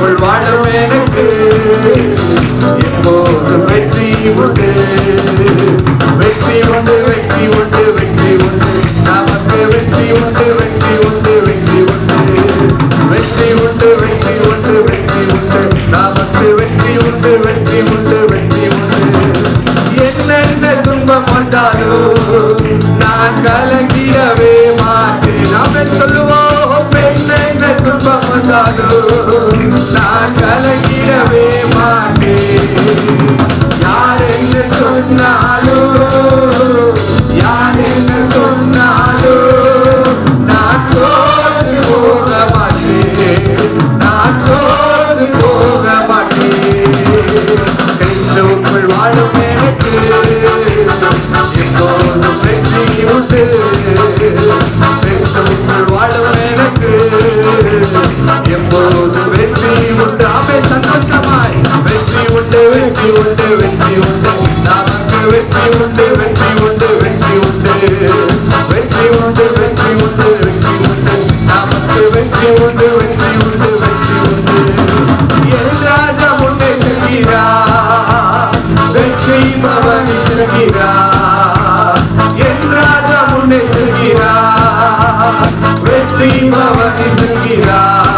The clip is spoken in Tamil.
கிறிஸ்துவுக்குள் வாழும் எனக்கு எப்போதும் வெற்றி உண்டு, வெற்றி உண்டு, வெற்றி உண்டு, வெற்றி உண்டு, நமக்கு வெற்றி உண்டு, வெற்றி உண்டு, வெற்றி உண்டு, வெற்றி உண்டு, வெற்றி உண்டு, வெற்றி உண்டு, நமக்கு வெற்றி உண்டு, வெற்றி உண்டு, வெற்றி உண்டு. என்னென்ன துன்பம் வந்தாலும் நான் கலங்கிடவே மாட்டேன். நாம சொல்லுவோம், என்னென்ன துன்பம் வந்தாலும் நான் கலங்கிடவே மாட்டேன். யார் என்ன சொன்னாலும், யார் என்ன சொன்னாலும் நான் சோர்ந்து போக மாட்டேன், நான் சோர்ந்து போக மாட்டேன். கிறிஸ்துவுக்குள் வாழும் எனக்கு எப்போதும் வெற்றி உண்டு, கிறிஸ்துவுக்குள் வாழும் எனக்கு எப்போதும் வெற்றி உண்டு. ஆமே, சந்தோஷமாய் வெற்றி உண்டு, வெற்றி உண்டு, வெற்றி உண்டு, நமக்கு வெற்றி உண்டு, வெற்றி உண்டு, வெற்றி உண்டு, வெற்றி உண்டு, வெற்றி உண்டு, வெற்றி உண்டு, நமக்கு வெற்றி உண்டு, வெற்றி உண்டு, வெற்றி உண்டு. என் ராஜா முன்னே செல்கிறார், வெற்றி பவனி செல்கிறார். என் ராஜா முன்னே செல்கிறார், வெற்றி பவனி செல்கிறார்.